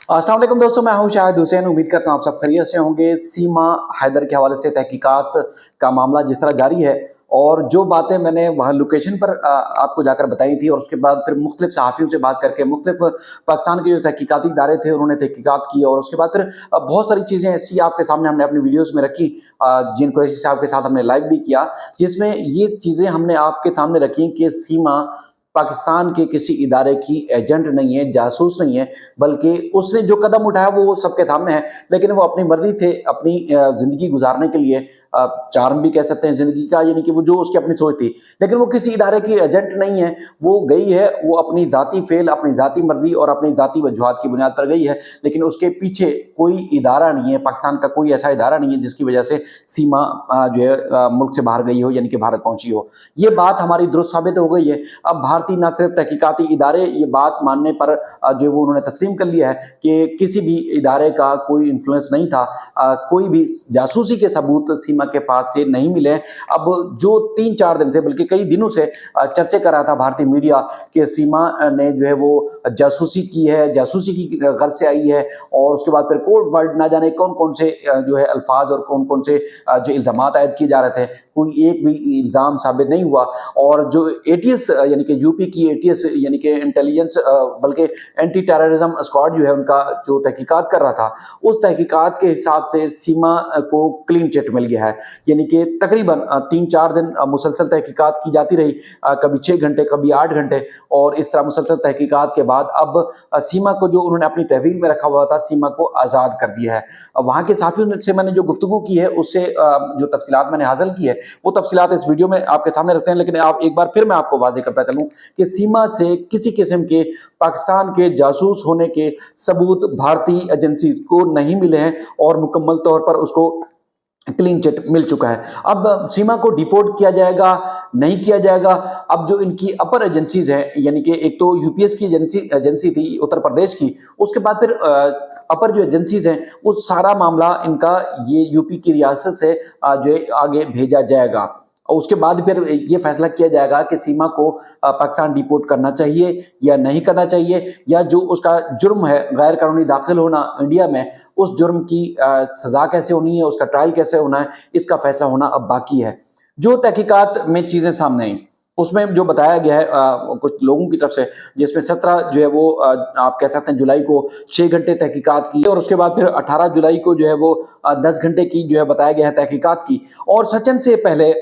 अस्सलाम वालेकुम दोस्तों, मैं हूं शाहिद हुसैन। उम्मीद करता हूं आप सब खैरियत से होंगे। सीमा हैदर के हवाले से तहकीकात का मामला जिस तरह जारी है और जो बातें मैंने वहाँ लोकेशन पर आपको जाकर बताई थी और उसके बाद फिर मुख्तलिफ सहाफ़ियों से बात करके मुख्तलिफ पाकिस्तान के जो तहकीकाती इदारे थे उन्होंने तहकीकात की और उसके बाद फिर बहुत सारी चीज़ें ऐसी आपके सामने हमने अपनी वीडियोज़ में रखी। जिन कुरैशी साहब के साथ हमने लाइव भी किया, जिसमें ये चीज़ें हमने आपके सामने रखी कि सीमा पाकिस्तान के किसी इदारे की एजेंट नहीं है, जासूस नहीं है, बल्कि उसने जो कदम उठाया वो सबके सामने है। लेकिन वो अपनी मर्ज़ी से अपनी ज़िंदगी गुज़ारने के लिए चार्म भी कह सकते हैं ज़िंदगी का, यानी कि वो जो उसकी अपनी सोच थी। लेकिन वो किसी इदारे की एजेंट नहीं है, वो गई है, वो अपनी ज़ाती फ़ेल, अपनी ज़ाती मर्ज़ी और अपनी ज़ाती वजूहात की बुनियाद पर गई है। लेकिन उसके पीछे कोई इदारा नहीं है, पाकिस्तान का कोई ऐसा इदारा नहीं है जिसकी वजह से सीमा जो है मुल्क से बाहर गई हो, यानी कि भारत पहुँची हो। ये बात हमारी दुरुस्त साबित हो गई है। अब भारतीय न सिर्फ तहकीकाती इदारे ये बात मानने पर जो वो उन्होंने तस्लीम कर लिया है कि किसी भी इदारे का कोई इन्फ्लुएंस नहीं था। कोई भी जासूसी के सबूत सीमा के पास से नहीं मिले। अब जो 3-4 दिन थे, बल्कि कई दिनों से चर्चे कर रहा था भारतीय मीडिया कि सीमा ने जो है वो जासूसी की है, जासूसी की घर से आई है और उसके बाद फिर कोड वर्ड ना जाने कौन-कौन से जो है अल्फाज और कौन-कौन से जो इल्ज़ामात आयद किए जा रहे थे, कोई एक भी इल्ज़ाम साबित नहीं हुआ। और जो एटीएस यानी कि यूपी की एटीएस यानी कि इंटेलिजेंस बल्कि एंटी टेररिज्म स्क्वाड जो है उनका जो तहकीकात कर रहा था, उस तहकीकात के हिसाब से सीमा को क्लीन चिट मिल गया है। यानी कि तकरीबन 3-4 दिन मुसलसल तहकीकात की जाती रही, कभी 6 घंटे, कभी 8 घंटे और इस तरह मुसलसल तहकीकात के बाद अब सीमा को जो उन्होंने अपनी तहवील में रखा हुआ था, सीमा को आज़ाद कर दिया है। वहाँ के साथियों से मैंने जो गुफ्तगू की है, उससे जो तफसीलात मैंने हासिल की है, वो तफसीलात इस वीडियो में आपके सामने रखते हैं। लेकिन आप एक बार फिर मैं आपको वाज़ेह करता चलूँ कि सीमा से किसी किस्म के पाकिस्तान के जासूस होने के सबूत भारतीय एजेंसी को नहीं मिले हैं और मुकम्मल तौर पर उसको क्लीन चिट मिल चुका है। अब सीमा को डिपोर्ट किया जाएगा, नहीं किया जाएगा। अब जो इनकी अपर एजेंसीज़ हैं, यानी कि एक तो यूपीएस की एजेंसी एजेंसी थी उत्तर प्रदेश की, उसके बाद फिर अपर जो एजेंसीज़ हैं, वो सारा मामला इनका ये यूपी की रियासत से जो है आगे भेजा जाएगा। और उसके बाद फिर ये फैसला किया जाएगा कि सीमा को पाकिस्तान डिपोर्ट करना चाहिए या नहीं करना चाहिए, या जो उसका जुर्म है गैर कानूनी दाखिल होना इंडिया में, उस जुर्म की सज़ा कैसे होनी है, उसका ट्रायल कैसे होना है, इसका फैसला होना अब बाकी है। जो तहकीकात में चीज़ें सामने आई, उसमें जो बताया गया है कुछ लोगों की तरफ से, जिसमें 17 जो है वो आप कह सकते हैं जुलाई को 6 घंटे तहकीकात की और उसके बाद फिर 18 जुलाई को जो है वो 10 घंटे की जो है बताया गया है तहकीकात की। और सचिन से पहले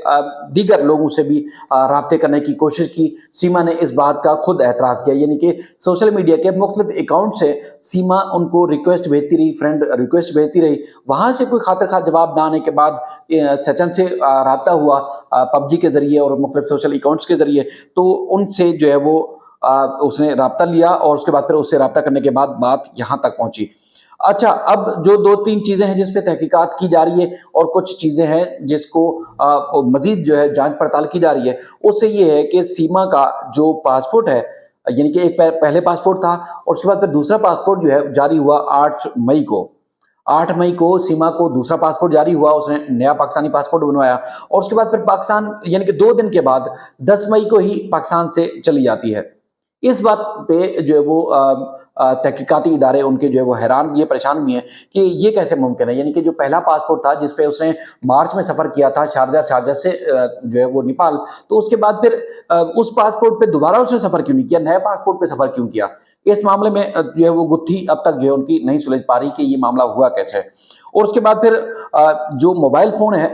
दीगर लोगों से भी राब्ते करने की कोशिश की। सीमा ने इस बात का खुद एतराफ़ किया, यानी कि सोशल मीडिया के मुख्तलिफ अकाउंट से सीमा उनको रिक्वेस्ट भेजती रही, फ्रेंड रिक्वेस्ट भेजती रही। वहाँ से कोई खातिर खा जवाब ना आने के बाद सचिन से राब्ता हुआ पबजी के ज़रिए और मुख्तलिफ सोशल अकाउंट्स के ज़रिए। तो उनसे जो है वो उसने राब्ता लिया और उसके बाद फिर उससे राब्ता करने के बाद बात यहाँ तक पहुँची। अच्छा, अब जो 2-3 चीज़ें हैं जिस पे तहकीकात की जा रही है और कुछ चीज़ें हैं जिसको मज़ीद जो है जाँच-पड़ताल की जा रही है, उससे ये है कि सीमा का जो पासपोर्ट है, यानी कि एक पहले पासपोर्ट था और उसके बाद फिर दूसरा पासपोर्ट जो है जारी हुआ 8 मई को। 8 मई को सीमा को दूसरा पासपोर्ट जारी हुआ, उसने नया पाकिस्तानी पासपोर्ट बनवाया और उसके बाद फिर पाकिस्तान यानी कि 2 दिन के बाद 10 मई को ही पाकिस्तान से चली जाती है। इस बात पे जो है वो तहकीकाती इदारे उनके जो है वो हैरान भी है, परेशान भी हैं कि ये कैसे मुमकिन है। यानी कि जो पहला पासपोर्ट था जिस पे उसने मार्च में सफ़र किया था शारजा शारजा से जो है वो नेपाल, तो उसके बाद फिर उस पासपोर्ट पे दोबारा उसने सफ़र क्यों नहीं किया, नए पासपोर्ट पे सफ़र क्यों किया? इस मामले में जो है वो गुत्थी अब तक जो है उनकी नहीं सुलझ पा रही कि ये मामला हुआ कैसे? और उसके बाद फिर जो मोबाइल फ़ोन है,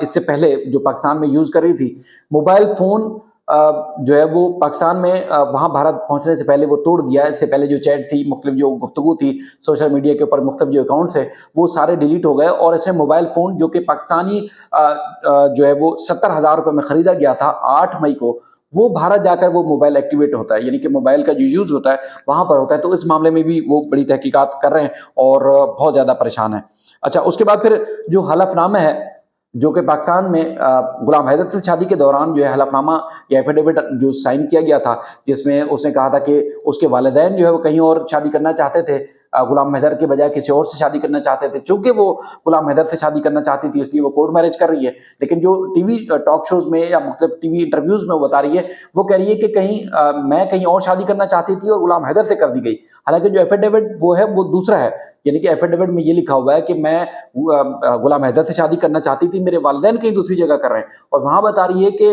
इससे पहले जो पाकिस्तान में यूज़ कर रही थी, मोबाइल फ़ोन जो है वो पाकिस्तान में वहाँ भारत पहुँचने से पहले वो तोड़ दिया। इससे पहले जो चैट थी, मुख्तलिफ जो गुफ्तगू थी सोशल मीडिया के ऊपर, मुख्तलिफ जो अकाउंट्स है, वो सारे डिलीट हो गए और इसमें मोबाइल फ़ोन जो कि पाकिस्तानी जो है वो 70,000 रुपए में खरीदा गया था 8 मई को, वो भारत जाकर वो मोबाइल एक्टिवेट होता है, यानी कि मोबाइल का जो यूज़ होता है, वहाँ पर होता है। तो इस मामले में भी वो बड़ी तहकीकात कर रहे हैं और बहुत ज़्यादा परेशान हैं। अच्छा, उसके बाद फिर जो हलफ़नामा है, जो कि पाकिस्तान में गुलाम हैदर से शादी के दौरान जो है हलफनामा या एफिडेविट जो साइन किया गया था, जिसमें उसने कहा था कि उसके वालिदैन जो है वो कहीं और शादी करना चाहते थे, गुलाम हैदर के बजाय किसी और से शादी करना चाहते थे। चूंकि वो गुलाम हैदर से शादी करना चाहती थी इसलिए वो कोर्ट मैरिज कर रही है। लेकिन जो टीवी टॉक शोज में या मतलब टीवी इंटरव्यूज में वो बता रही है, वो कह रही है कि कहीं मैं कहीं और शादी करना चाहती थी और गुलाम हैदर से कर दी गई। हालांकि जो एफिडेविट वो है वो दूसरा है, यानी कि एफिडेविट में ये लिखा हुआ है कि मैं गुलाम हैदर से शादी करना चाहती थी, मेरे वालिदैन कहीं दूसरी जगह कर रहे हैं। और वहां बता रही है कि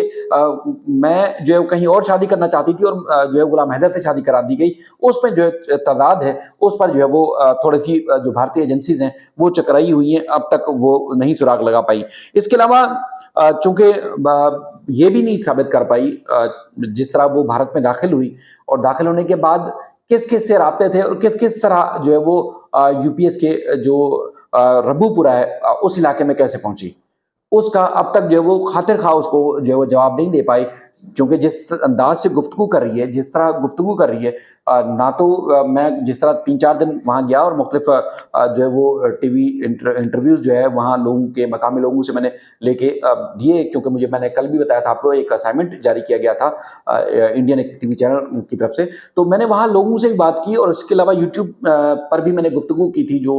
मैं जो है कहीं और शादी करना चाहती थी और जो है गुलाम हैदर से शादी करा दी गई। उसमें जो है तादाद है उस पर जो है वो थोड़ी सी जो भारतीय एजेंसीज हैं वो चकराई हुई हैं, अब तक वो नहीं सुराग लगा पाई। इसके अलावा चूंकि ये भी नहीं साबित कर पाई जिस तरह वो भारत में दाखिल हुई और दाखिल होने के बाद किस किस से राब्ते थे और किस किस तरह जो है वो यूपीएस के जो रब्बूपुरा है उस इलाके में कैसे पहुंची, उसका अब तक जो है वो खातिर खा उसको जो है वो जवाब नहीं दे पाई। क्योंकि जिस अंदाज से गुफ्तगू कर रही है, जिस तरह गुफ्तगू कर रही है, ना तो मैं जिस तरह 3-4 दिन वहां गया और मुख्तलिफ जो है वो टीवी इंटरव्यूज जो है वहां लोगों के मकामी लोगों से मैंने लेके दिए, क्योंकि मुझे मैंने कल भी बताया था आपको एक असाइनमेंट जारी किया गया था इंडियन एक टीवी चैनल की तरफ से। तो मैंने वहां लोगों से भी बात की और इसके अलावा यूट्यूब पर भी मैंने गुफ्तगू की थी, जो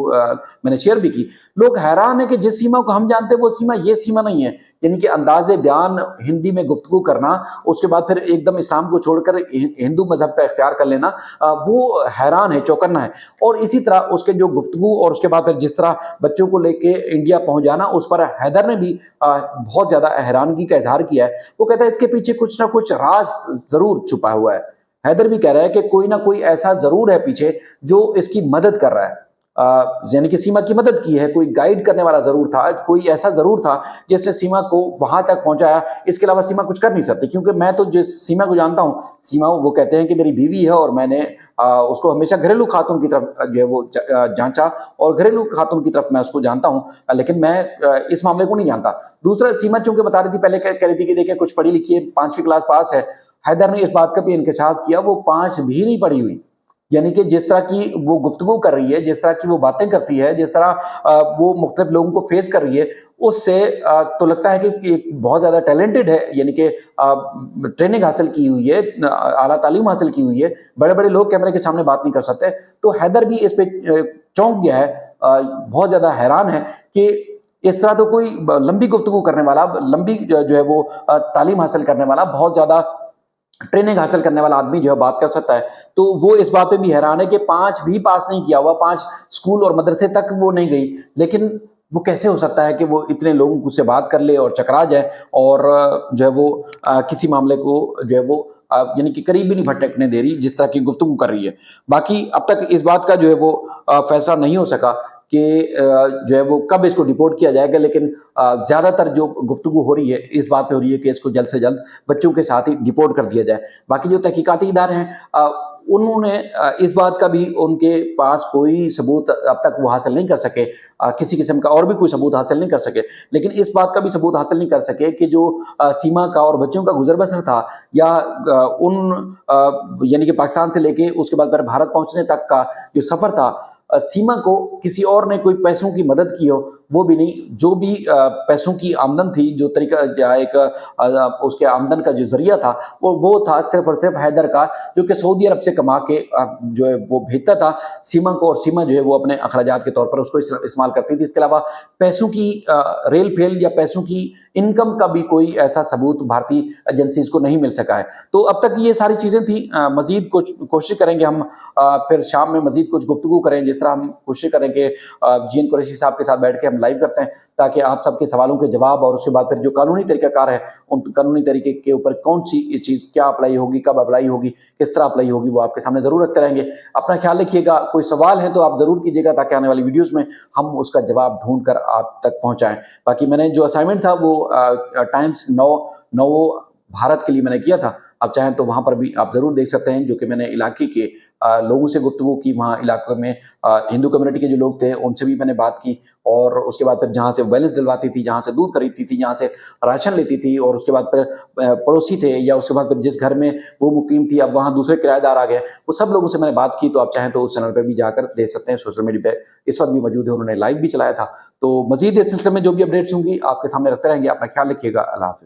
मैंने शेयर भी की। लोग हैरान है कि जिस सीमा को हम जानते हैं वो सीमा ये सीमा नहीं है, यानी कि अंदाजे बयान हिंदी में गुफ्तगू करना, उसके बाद फिर एकदम इस्लाम को छोड़कर हिंदू मजहब का इख्तियार कर लेना, वो हैरान है, चौकन्ना है। और इसी तरह उसके जो गुफ्तगू और उसके बाद फिर जिस तरह बच्चों को लेके इंडिया पहुंच जाना, उस पर हैदर ने भी बहुत ज्यादा हैरानगी का इजहार किया है। वो कहता है इसके पीछे कुछ ना कुछ राज जरूर छुपा हुआ है। हैदर भी कह रहा है कि कोई ना कोई ऐसा जरूर है पीछे जो इसकी मदद कर रहा है, यानी कि सीमा की मदद की है। कोई गाइड करने वाला जरूर था, कोई ऐसा जरूर था जिसने सीमा को वहां तक पहुंचाया। इसके अलावा सीमा कुछ कर नहीं सकती, क्योंकि मैं तो जिस सीमा को जानता हूं, सीमा वो कहते हैं कि मेरी बीवी है और मैंने उसको हमेशा घरेलू खातून की तरफ जो है वो जांचा और घरेलू खातून की तरफ मैं उसको जानता हूं, लेकिन मैं इस मामले को नहीं जानता। दूसरा, सीमा चूंकि बता रही थी, पहले कह रही थी कि देखिए कुछ पढ़ी लिखी है, 5वीं क्लास पास है। हैदर ने इस बात का भी इंकशाफ किया वो 5 भी नहीं पढ़ी हुई। यानी कि जिस तरह की वो गुफ्तगू कर रही है, जिस तरह की वो बातें करती है, जिस तरह वो मुख्तलिफ लोगों को फेस कर रही है, उससे तो लगता है कि बहुत ज्यादा टैलेंटेड है, यानी कि ट्रेनिंग हासिल की हुई है, आला तालीम हासिल की हुई है। बड़े बड़े लोग कैमरे के सामने बात नहीं कर सकते। तो हैदर भी इस पे चौंक गया है, बहुत ज्यादा हैरान है कि इस तरह तो कोई लंबी गुफ्तगू करने वाला, लंबी जो है वो तालीम हासिल करने वाला, बहुत ज्यादा ट्रेनिंग हासिल करने वाला आदमी जो है बात कर सकता है। तो वो इस बात पे भी हैरान है कि 5 भी पास नहीं किया हुआ, 5 स्कूल और मदरसे तक वो नहीं गई, लेकिन वो कैसे हो सकता है कि वो इतने लोगों से बात कर ले और चकरा जाए और जो है वो किसी मामले को जो है वो यानी कि करीब भी नहीं भटकने दे रही, जिस तरह की गुफ्तगू कर रही है। बाकी अब तक इस बात का जो है वो फैसला नहीं हो सका कि जो है वो कब इसको डिपोर्ट किया जाएगा, लेकिन ज्यादातर जो गुफ्तगू हो रही है इस बात पे हो रही है कि इसको जल्द से जल्द बच्चों के साथ ही डिपोर्ट कर दिया जाए। बाकी जो तहकीकाती इदारे हैं उन्होंने इस बात का भी उनके पास कोई सबूत अब तक वो हासिल नहीं कर सके, किसी किस्म का और भी कोई सबूत हासिल नहीं कर सके। लेकिन इस बात का भी सबूत हासिल नहीं कर सके कि जो सीमा का और बच्चों का गुजर बसर था, या यानी कि पाकिस्तान से लेके उसके बाद फिर भारत पहुंचने तक का जो सफर था, सीमा को किसी और ने कोई पैसों की मदद की हो वो भी नहीं। जो भी पैसों की आमदन थी, जो तरीका एक उसके आमदन का जो जरिया था, वो था सिर्फ और सिर्फ हैदर का, जो कि सऊदी अरब से कमा के जो है वो भेजता था सीमा को, और सीमा जो है वो अपने अखराजात के तौर पर उसको इस्तेमाल करती थी। इसके अलावा पैसों की रेल फेल या पैसों की इनकम का भी कोई ऐसा सबूत भारतीय एजेंसीज को नहीं मिल सका है। तो अब तक ये सारी चीजें थी। मजीद कुछ कोशिश करेंगे हम फिर शाम में मजीद कुछ गुफ्तगू करें, जिस तरह हम कोशिश करें कि जीएन कुरैशी साहब के साथ बैठ के हम लाइव करते हैं, ताकि आप सबके सवालों के जवाब और उसके बाद फिर जो कानूनी तरीकाकार है उन कानूनी तरीके के ऊपर कौन सी चीज क्या अप्लाई होगी, कब अप्लाई होगी, किस तरह अप्लाई होगी, वो आपके सामने जरूर रखते रहेंगे। अपना ख्याल रखिएगा। कोई सवाल है तो आप जरूर कीजिएगा, ताकि आने वाली वीडियोस में हम उसका जवाब ढूंढ कर आप तक पहुंचाएं। बाकी मैंने जो असाइनमेंट था वो टाइम्स 9 भारत के लिए मैंने किया था। आप चाहें तो वहाँ पर भी आप ज़रूर देख सकते हैं, जो कि मैंने इलाके के लोगों से गुफ्तगू की, वहाँ इलाके में हिंदू कम्युनिटी के जो लोग थे, उनसे भी मैंने बात की और उसके बाद फिर जहाँ से बैलेंस डलवाती थी, जहाँ से दूध खरीदती थी, जहाँ से राशन लेती थी और उसके बाद फिर पड़ोसी थे या उसके बाद फिर जिस घर में वो मुकीम थी, अब वहाँ दूसरे किराएदार आ गए। वो सब लोगों से मैंने बात की, तो आप चाहें तो उस चैनल पे भी जाकर देख सकते हैं, सोशल मीडिया पे इस वक़्त भी मौजूद है, उन्होंने लाइव भी चलाया था। तो मज़ीद इस सिलसिले में जो भी अपडेट्स होंगी, आपके सामने रखते रहेंगे। अपना ख्याल रखिएगा। अल्लाह हाफ़िज़।